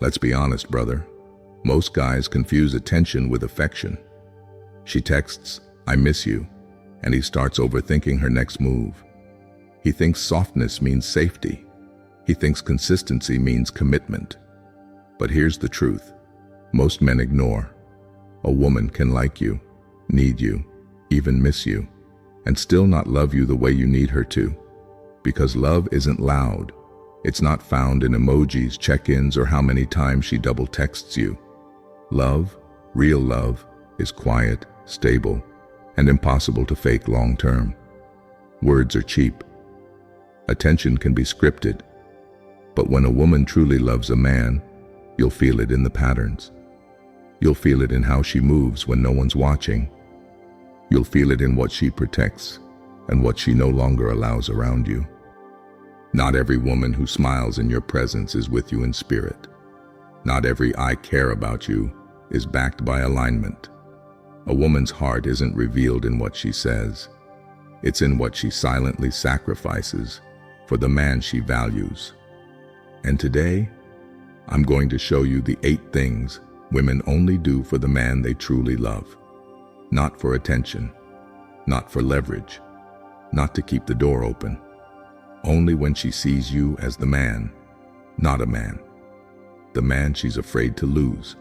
Let's be honest, brother. Most guys confuse attention with affection. She texts, "I miss you," and he starts overthinking her next move. He thinks softness means safety. He thinks consistency means commitment. But here's the truth. Most men ignore. A woman can like you, need you, even miss you, and still not love you the way you need her to. Because love isn't loud. It's not found in emojis, check-ins, or how many times she double texts you. Love, real love, is quiet, stable, and impossible to fake long-term. Words are cheap. Attention can be scripted. But when a woman truly loves a man, you'll feel it in the patterns. You'll feel it in how she moves when no one's watching. You'll feel it in what she protects and what she no longer allows around you. Not every woman who smiles in your presence is with you in spirit. Not every "I care about you" is backed by alignment. A woman's heart isn't revealed in what she says. It's in what she silently sacrifices for the man she values. And today, I'm going to show you the 8 things women only do for the man they truly love. Not for attention, not for leverage, not to keep the door open. Only when she sees you as the man, not a man. The man she's afraid to lose.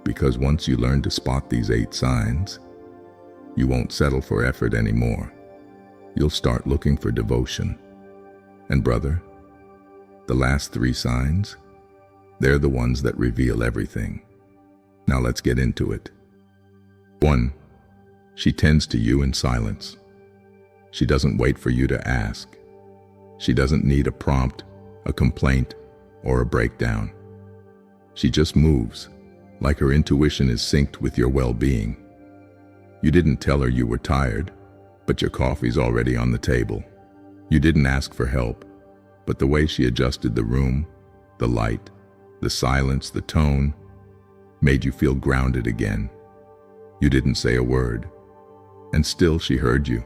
Because once you learn to spot these 8 signs, you won't settle for effort anymore. You'll start looking for devotion. And brother, the last 3 signs, they're the ones that reveal everything. Now let's get into it. 1. She tends to you in silence. She doesn't wait for you to ask. She doesn't need a prompt, a complaint, or a breakdown. She just moves, like her intuition is synced with your well-being. You didn't tell her you were tired, but your coffee's already on the table. You didn't ask for help, but the way she adjusted the room, the light, the silence, the tone, made you feel grounded again. You didn't say a word, and still she heard you.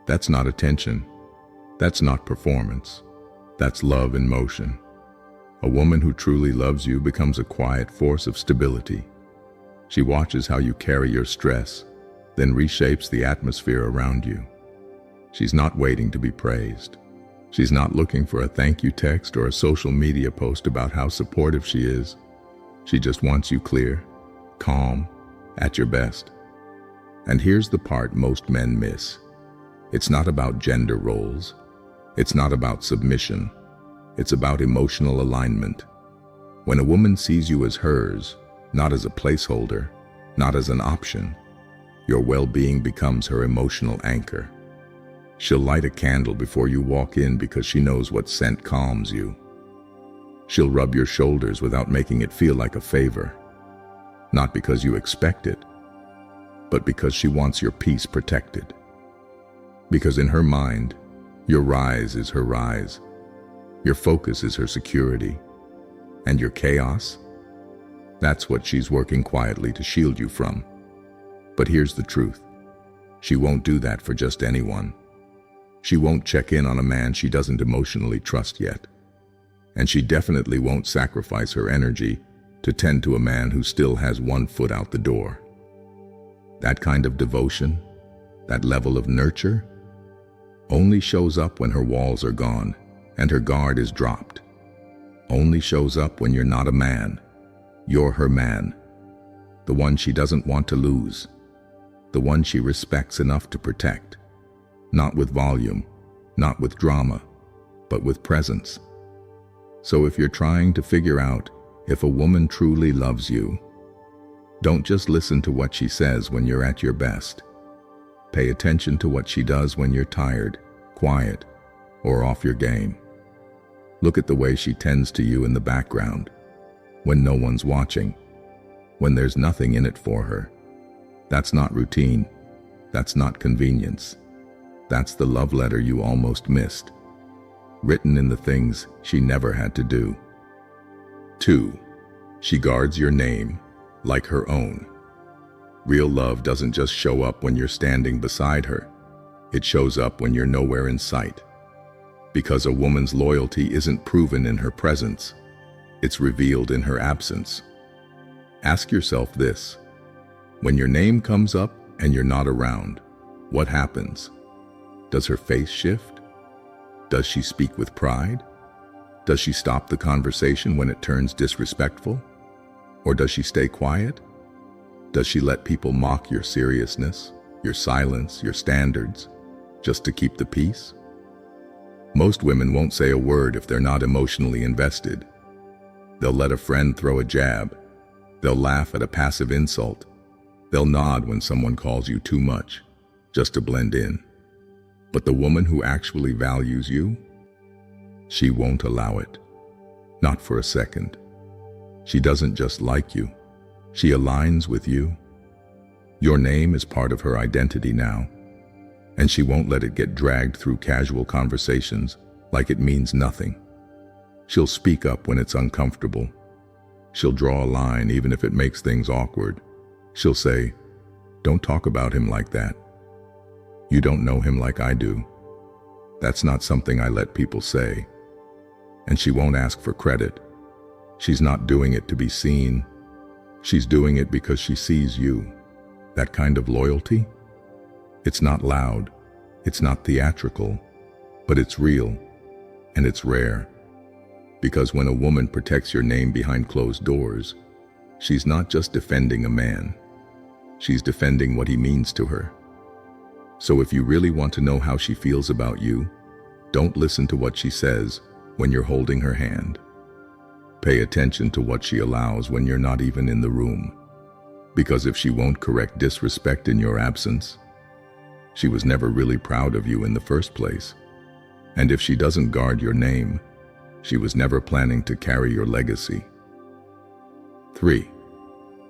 That's not attention. That's not performance. That's love in motion. A woman who truly loves you becomes a quiet force of stability. She watches how you carry your stress, then reshapes the atmosphere around you. She's not waiting to be praised. She's not looking for a thank you text or a social media post about how supportive she is. She just wants you clear, calm, at your best. And here's the part most men miss. It's not about gender roles. It's not about submission. It's about emotional alignment. When a woman sees you as hers, not as a placeholder, not as an option, your well-being becomes her emotional anchor. She'll light a candle before you walk in because she knows what scent calms you. She'll rub your shoulders without making it feel like a favor. Not because you expect it, but because she wants your peace protected. Because in her mind, your rise is her rise. Your focus is her security. And your chaos? That's what she's working quietly to shield you from. But here's the truth. She won't do that for just anyone. She won't check in on a man she doesn't emotionally trust yet. And she definitely won't sacrifice her energy to tend to a man who still has one foot out the door. That kind of devotion, that level of nurture, only shows up when her walls are gone and her guard is dropped. Only shows up when you're not a man. You're her man. The one she doesn't want to lose. The one she respects enough to protect. Not with volume, not with drama, but with presence. So if you're trying to figure out if a woman truly loves you, don't just listen to what she says when you're at your best. Pay attention to what she does when you're tired, quiet, or off your game. Look at the way she tends to you in the background, when no one's watching, when there's nothing in it for her. That's not routine. That's not convenience. That's the love letter you almost missed, written in the things she never had to do. 2. She guards your name like her own. Real love doesn't just show up when you're standing beside her. It shows up when you're nowhere in sight. Because a woman's loyalty isn't proven in her presence. It's revealed in her absence. Ask yourself this: when your name comes up and you're not around, what happens? Does her face shift? Does she speak with pride? Does she stop the conversation when it turns disrespectful? Or does she stay quiet? Does she let people mock your seriousness, your silence, your standards, just to keep the peace? Most women won't say a word if they're not emotionally invested. They'll let a friend throw a jab. They'll laugh at a passive insult. They'll nod when someone calls you too much, just to blend in. But the woman who actually values you, she won't allow it. Not for a second. She doesn't just like you. She aligns with you. Your name is part of her identity now, and she won't let it get dragged through casual conversations like it means nothing. She'll speak up when it's uncomfortable. She'll draw a line even if it makes things awkward. She'll say, "Don't talk about him like that. You don't know him like I do. That's not something I let people say." And she won't ask for credit. She's not doing it to be seen. She's doing it because she sees you. That kind of loyalty? It's not loud. It's not theatrical. But it's real. And it's rare. Because when a woman protects your name behind closed doors, she's not just defending a man. She's defending what he means to her. So if you really want to know how she feels about you, don't listen to what she says when you're holding her hand. Pay attention to what she allows when you're not even in the room. Because if she won't correct disrespect in your absence, she was never really proud of you in the first place. And if she doesn't guard your name, she was never planning to carry your legacy. 3.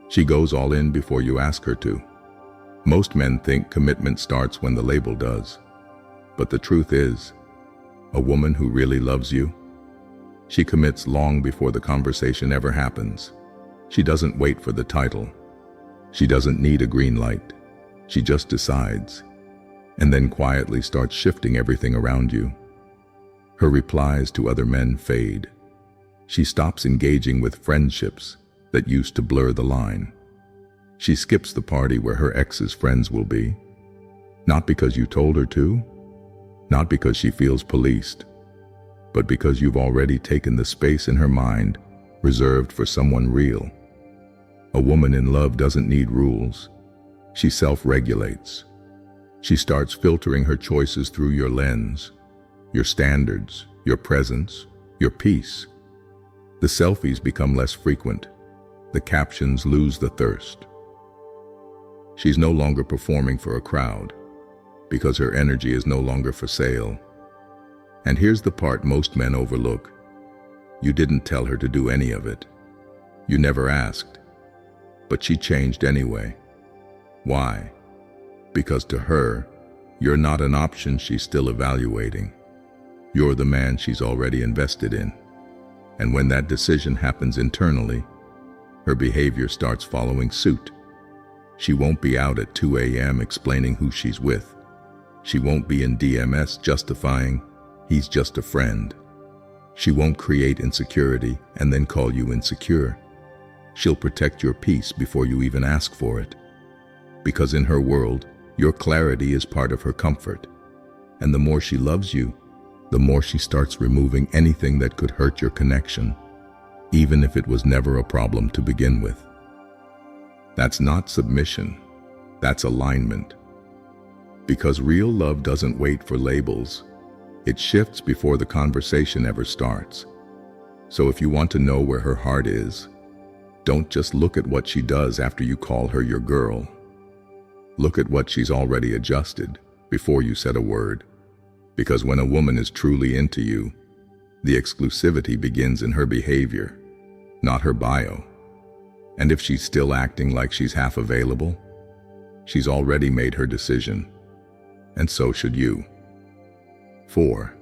She goes all in before you ask her to. Most men think commitment starts when the label does. But the truth is, a woman who really loves you, she commits long before the conversation ever happens. She doesn't wait for the title. She doesn't need a green light. She just decides, and then quietly starts shifting everything around you. Her replies to other men fade. She stops engaging with friendships that used to blur the line. She skips the party where her ex's friends will be. Not because you told her to, not because she feels policed, but because you've already taken the space in her mind reserved for someone real. A woman in love doesn't need rules. She self-regulates. She starts filtering her choices through your lens, your standards, your presence, your peace. The selfies become less frequent. The captions lose the thirst. She's no longer performing for a crowd because her energy is no longer for sale. And here's the part most men overlook. You didn't tell her to do any of it. You never asked. But she changed anyway. Why? Because to her, you're not an option she's still evaluating. You're the man she's already invested in. And when that decision happens internally, her behavior starts following suit. She won't be out at 2 a.m. explaining who she's with. She won't be in DMS justifying, "He's just a friend." She won't create insecurity and then call you insecure. She'll protect your peace before you even ask for it. Because in her world, your clarity is part of her comfort. And the more she loves you, the more she starts removing anything that could hurt your connection, even if it was never a problem to begin with. That's not submission. That's alignment. Because real love doesn't wait for labels. It shifts before the conversation ever starts. So if you want to know where her heart is, don't just look at what she does after you call her your girl. Look at what she's already adjusted before you said a word. Because when a woman is truly into you, the exclusivity begins in her behavior, not her bio. And if she's still acting like she's half available, she's already made her decision. And so should you. 4.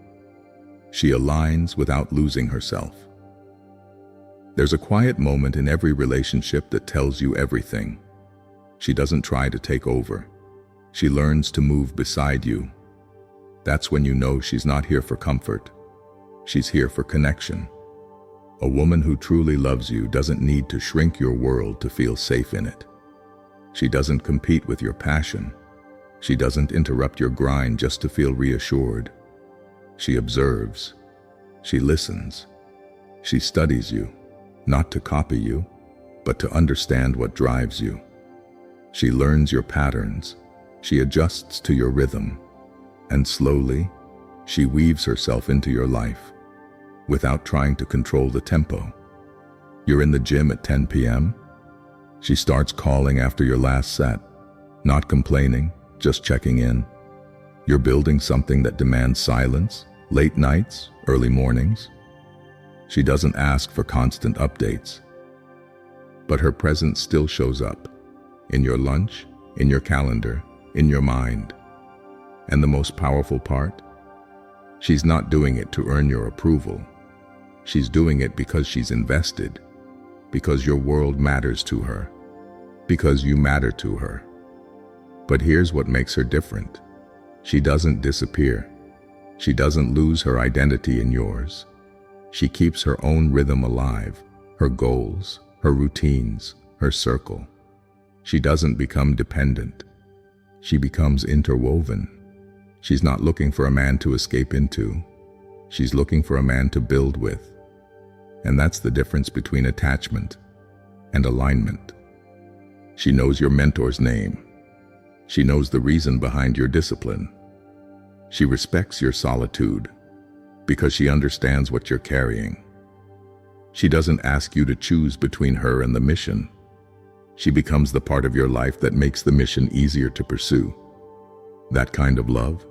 She aligns without losing herself. There's a quiet moment in every relationship that tells you everything. She doesn't try to take over. She learns to move beside you. That's when you know she's not here for comfort. She's here for connection. A woman who truly loves you doesn't need to shrink your world to feel safe in it. She doesn't compete with your passion. She doesn't interrupt your grind just to feel reassured. She observes. She listens. She studies you, not to copy you, but to understand what drives you. She learns your patterns. She adjusts to your rhythm. And slowly, she weaves herself into your life, without trying to control the tempo. You're in the gym at 10 p.m. She starts calling after your last set, not complaining, just checking in. You're building something that demands silence, late nights, early mornings. She doesn't ask for constant updates, but her presence still shows up, in your lunch, in your calendar, in your mind. And the most powerful part? She's not doing it to earn your approval. She's doing it because she's invested, because your world matters to her, because you matter to her. But here's what makes her different. She doesn't disappear. She doesn't lose her identity in yours. She keeps her own rhythm alive, her goals, her routines, her circle. She doesn't become dependent. She becomes interwoven. She's not looking for a man to escape into. She's looking for a man to build with. And that's the difference between attachment and alignment. She knows your mentor's name. She knows the reason behind your discipline. She respects your solitude because she understands what you're carrying. She doesn't ask you to choose between her and the mission. She becomes the part of your life that makes the mission easier to pursue. That kind of love,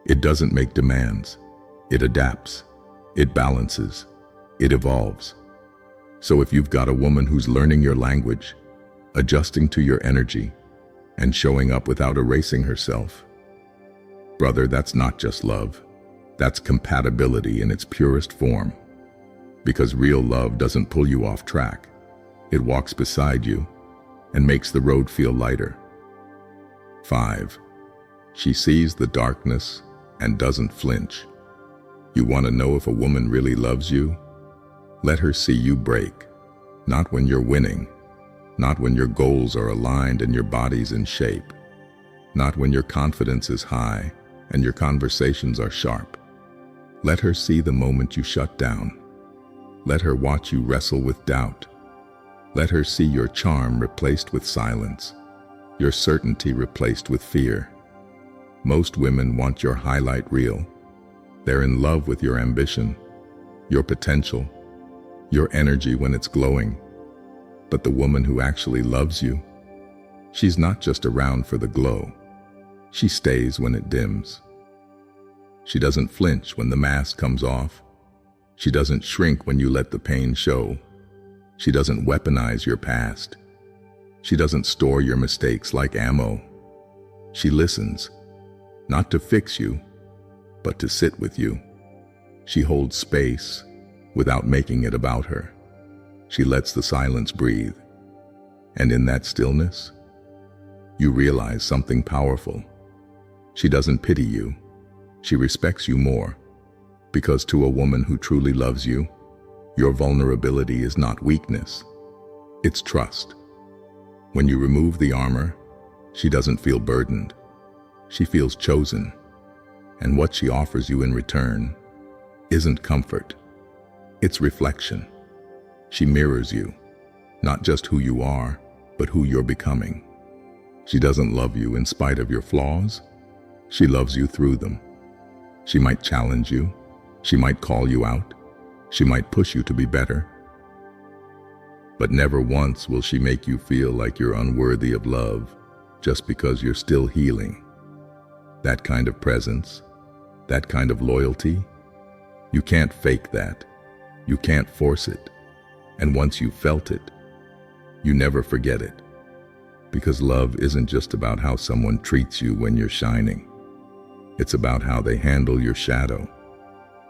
it doesn't make demands. It adapts. It balances. It evolves. So if you've got a woman who's learning your language, adjusting to your energy, and showing up without erasing herself, brother, that's not just love. That's compatibility in its purest form. Because real love doesn't pull you off track. It walks beside you and makes the road feel lighter. 5. She sees the darkness and doesn't flinch. You want to know if a woman really loves you? Let her see you break. Not when you're winning. Not when your goals are aligned and your body's in shape. Not when your confidence is high and your conversations are sharp. Let her see the moment you shut down. Let her watch you wrestle with doubt. Let her see your charm replaced with silence, your certainty replaced with fear. Most women want your highlight reel. They're in love with your ambition, your potential, your energy when it's glowing. But the woman who actually loves you, she's not just around for the glow. She stays when it dims. She doesn't flinch when the mask comes off. She doesn't shrink when you let the pain show. She doesn't weaponize your past. She doesn't store your mistakes like ammo. She listens, not to fix you, but to sit with you. She holds space without making it about her. She lets the silence breathe. And in that stillness, you realize something powerful. She doesn't pity you. She respects you more. Because to a woman who truly loves you, your vulnerability is not weakness. It's trust. When you remove the armor, she doesn't feel burdened. She feels chosen. And what she offers you in return isn't comfort. It's reflection. She mirrors you, not just who you are, but who you're becoming. She doesn't love you in spite of your flaws. She loves you through them. She might challenge you. She might call you out. She might push you to be better. But never once will she make you feel like you're unworthy of love just because you're still healing. That kind of presence, that kind of loyalty, you can't fake that. You can't force it. And once you've felt it, you never forget it. Because love isn't just about how someone treats you when you're shining. It's about how they handle your shadow.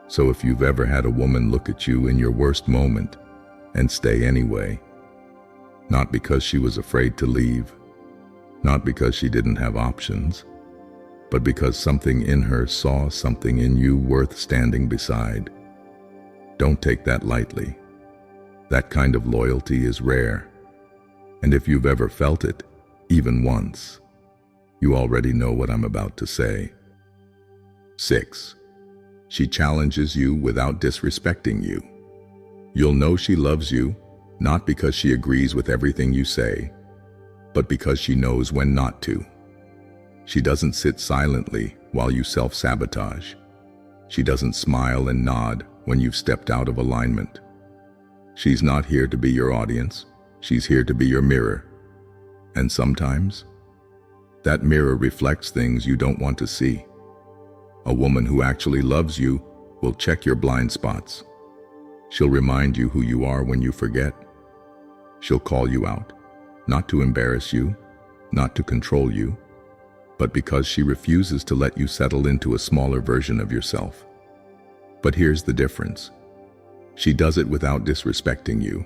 So if you've ever had a woman look at you in your worst moment and stay anyway, not because she was afraid to leave, not because she didn't have options, but because something in her saw something in you worth standing beside, Don't take that lightly. That kind of loyalty is rare. And if you've ever felt it, even once, you already know what I'm about to say. 6. She challenges you without disrespecting you. You'll know she loves you, not because she agrees with everything you say, but because she knows when not to. She doesn't sit silently while you self-sabotage. She doesn't smile and nod when you've stepped out of alignment. She's not here to be your audience. She's here to be your mirror. And sometimes, that mirror reflects things you don't want to see. A woman who actually loves you will check your blind spots. She'll remind you who you are when you forget. She'll call you out, not to embarrass you, not to control you, but because she refuses to let you settle into a smaller version of yourself. But here's the difference. She does it without disrespecting you.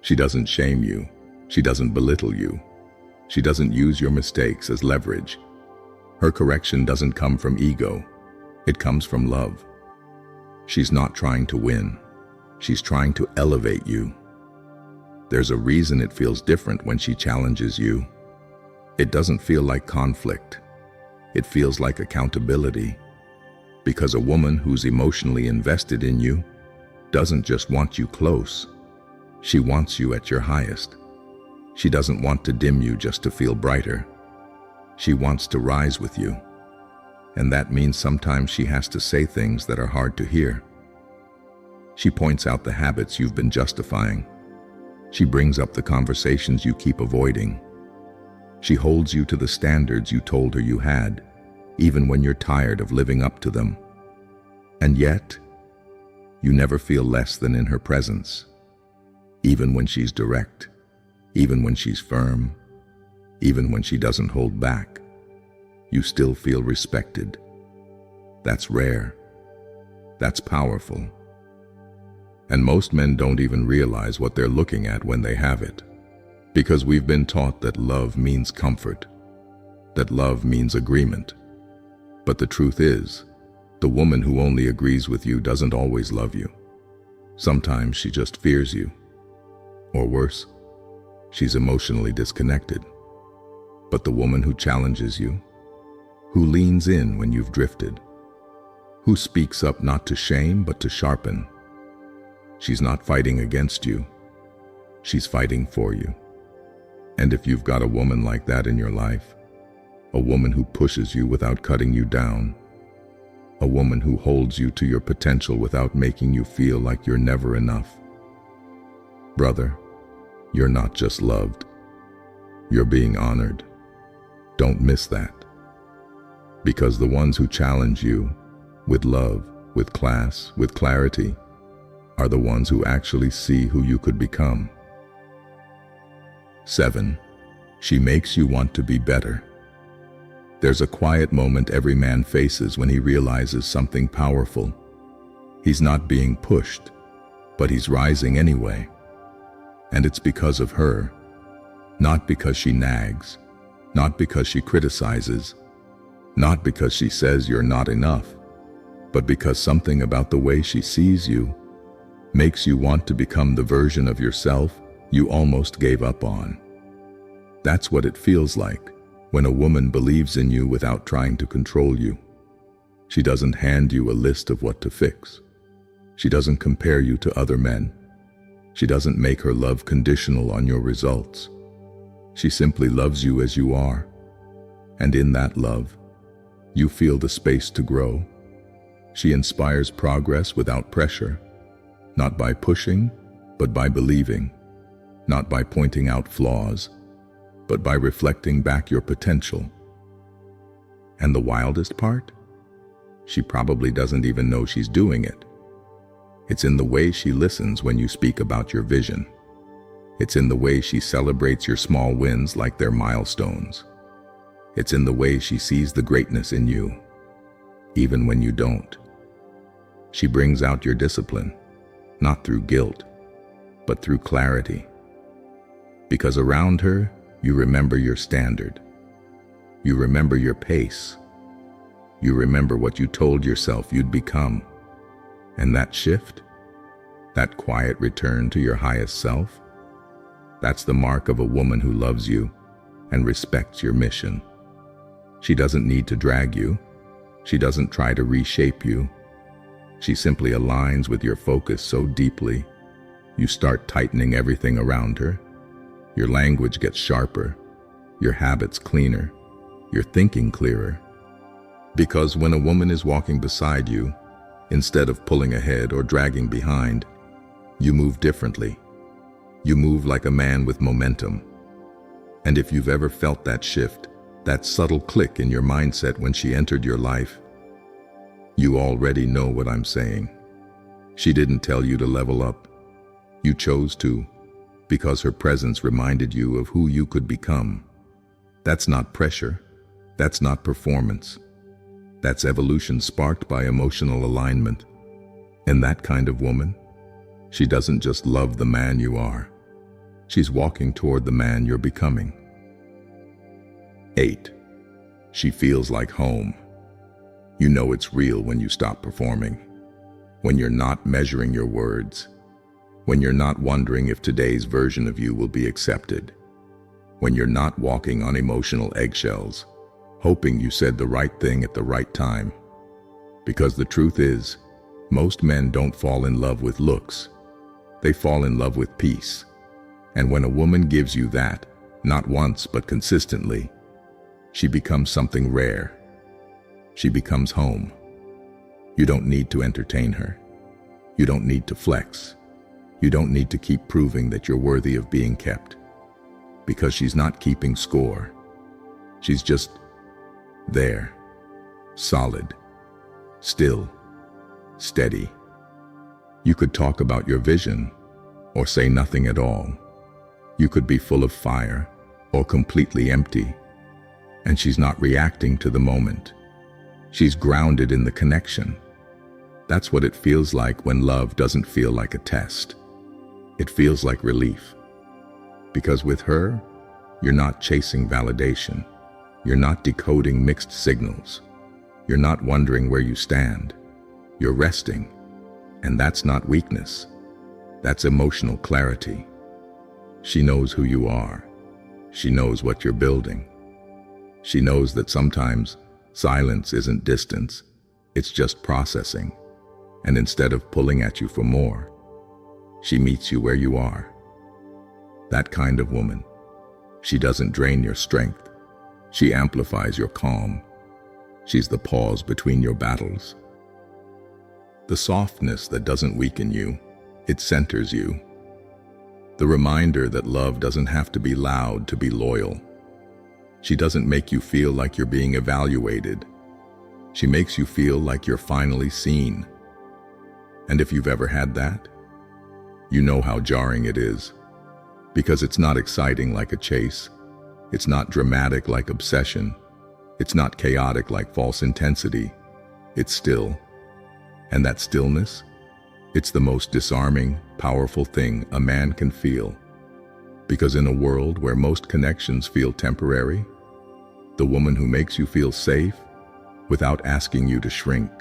She doesn't shame you. She doesn't belittle you. She doesn't use your mistakes as leverage. Her correction doesn't come from ego. It comes from love. She's not trying to win. She's trying to elevate you. There's a reason it feels different when she challenges you. It doesn't feel like conflict. It feels like accountability. Because a woman who's emotionally invested in you doesn't just want you close. She wants you at your highest. She doesn't want to dim you just to feel brighter. She wants to rise with you. And that means sometimes she has to say things that are hard to hear. She points out the habits you've been justifying. She brings up the conversations you keep avoiding. She holds you to the standards you told her you had, even when you're tired of living up to them. And yet, you never feel less than in her presence. Even when she's direct, even when she's firm, even when she doesn't hold back, you still feel respected. That's rare. That's powerful. And most men don't even realize what they're looking at when they have it. Because we've been taught that love means comfort, that love means agreement. But the truth is, the woman who only agrees with you doesn't always love you. Sometimes she just fears you. Or worse, she's emotionally disconnected. But the woman who challenges you, who leans in when you've drifted, who speaks up not to shame but to sharpen, she's not fighting against you. She's fighting for you. And if you've got a woman like that in your life, a woman who pushes you without cutting you down, a woman who holds you to your potential without making you feel like you're never enough, brother, you're not just loved. You're being honored. Don't miss that. Because the ones who challenge you with love, with class, with clarity, are the ones who actually see who you could become. 7. She makes you want to be better. There's a quiet moment every man faces when he realizes something powerful. He's not being pushed, but he's rising anyway. And it's because of her, not because she nags, not because she criticizes, not because she says you're not enough, but because something about the way she sees you makes you want to become the version of yourself you almost gave up on. That's what it feels like when a woman believes in you without trying to control you. She doesn't hand you a list of what to fix. She doesn't compare you to other men. She doesn't make her love conditional on your results. She simply loves you as you are. And in that love, you feel the space to grow. She inspires progress without pressure, not by pushing, but by believing, not by pointing out flaws, but by reflecting back your potential. And the wildest part? She probably doesn't even know she's doing it. It's in the way she listens when you speak about your vision. It's in the way she celebrates your small wins like they're milestones. It's in the way she sees the greatness in you, even when you don't. She brings out your discipline, not through guilt, but through clarity. Because around her, you remember your standard. You remember your pace. You remember what you told yourself you'd become. And that shift, that quiet return to your highest self. That's the mark of a woman who loves you and respects your mission. She doesn't need to drag you. She doesn't try to reshape you. She simply aligns with your focus so deeply, you start tightening everything around her. Your language gets sharper, your habits cleaner, your thinking clearer. Because when a woman is walking beside you, instead of pulling ahead or dragging behind, you move differently. You move like a man with momentum. And if you've ever felt that shift, that subtle click in your mindset when she entered your life, you already know what I'm saying. She didn't tell you to level up. You chose to, because her presence reminded you of who you could become. That's not pressure. That's not performance. That's evolution sparked by emotional alignment. And that kind of woman, she doesn't just love the man you are. She's walking toward the man you're becoming. 8. She feels like home. You know it's real when you stop performing, when you're not measuring your words, when you're not wondering if today's version of you will be accepted, when you're not walking on emotional eggshells, hoping you said the right thing at the right time. Because the truth is, most men don't fall in love with looks. They fall in love with peace. And when a woman gives you that, not once but consistently, she becomes something rare. She becomes home. You don't need to entertain her. You don't need to flex. You don't need to keep proving that you're worthy of being kept. Because she's not keeping score. She's just there, solid, still, steady. You could talk about your vision or say nothing at all. You could be full of fire or completely empty. And she's not reacting to the moment. She's grounded in the connection. That's what it feels like when love doesn't feel like a test. It feels like relief. Because with her, you're not chasing validation. You're not decoding mixed signals. You're not wondering where you stand. You're resting. And that's not weakness. That's emotional clarity. She knows who you are. She knows what you're building. She knows that sometimes silence isn't distance, it's just processing. And instead of pulling at you for more, she meets you where you are. That kind of woman. She doesn't drain your strength. She amplifies your calm. She's the pause between your battles. The softness that doesn't weaken you, it centers you. The reminder that love doesn't have to be loud to be loyal. She doesn't make you feel like you're being evaluated. She makes you feel like you're finally seen. And if you've ever had that, you know how jarring it is. Because it's not exciting like a chase. It's not dramatic like obsession. It's not chaotic like false intensity. It's still. And that stillness, it's the most disarming, powerful thing a man can feel. Because in a world where most connections feel temporary, the woman who makes you feel safe, without asking you to shrink,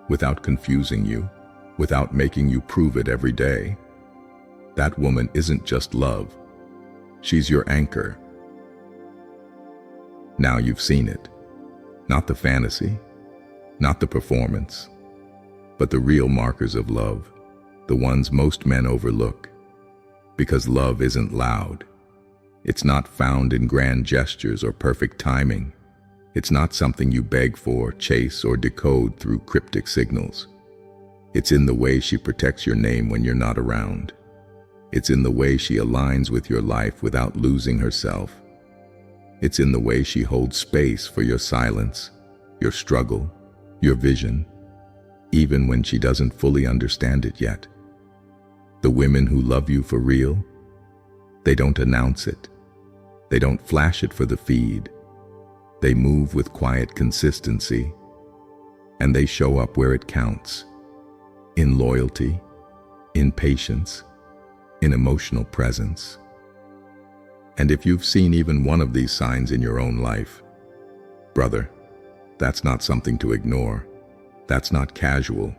without confusing you, without making you prove it every day, that woman isn't just love. She's your anchor. Now you've seen it. Not the fantasy, not the performance, but the real markers of love, the ones most men overlook. Because love isn't loud. It's not found in grand gestures or perfect timing. It's not something you beg for, chase, or decode through cryptic signals. It's in the way she protects your name when you're not around. It's in the way she aligns with your life without losing herself. It's in the way she holds space for your silence, your struggle, your vision, even when she doesn't fully understand it yet. The women who love you for real, they don't announce it. They don't flash it for the feed. They move with quiet consistency, and they show up where it counts. In loyalty, in patience, in emotional presence. And if you've seen even one of these signs in your own life, brother, that's not something to ignore. That's not casual.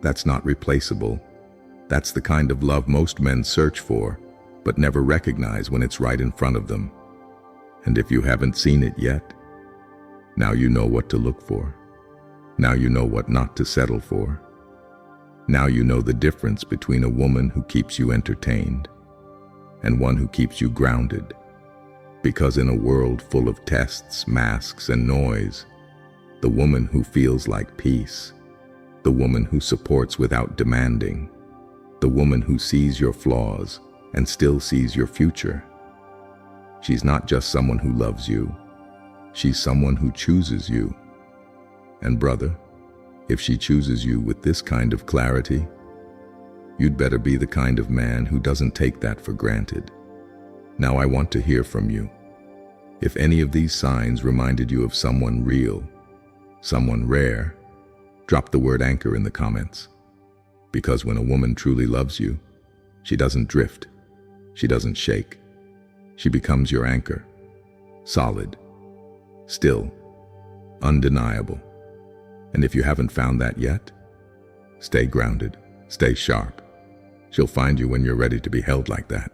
That's not replaceable. That's the kind of love most men search for, but never recognize when it's right in front of them. And if you haven't seen it yet, now you know what to look for. Now you know what not to settle for. Now you know the difference between a woman who keeps you entertained and one who keeps you grounded. Because in a world full of tests, masks, and noise, the woman who feels like peace, the woman who supports without demanding, the woman who sees your flaws and still sees your future. She's not just someone who loves you, she's someone who chooses you. And brother, if she chooses you with this kind of clarity, you'd better be the kind of man who doesn't take that for granted. Now I want to hear from you. If any of these signs reminded you of someone real, someone rare, drop the word anchor in the comments. Because when a woman truly loves you, she doesn't drift, she doesn't shake. She becomes your anchor, solid, still, undeniable. And if you haven't found that yet, stay grounded, stay sharp. She'll find you when you're ready to be held like that.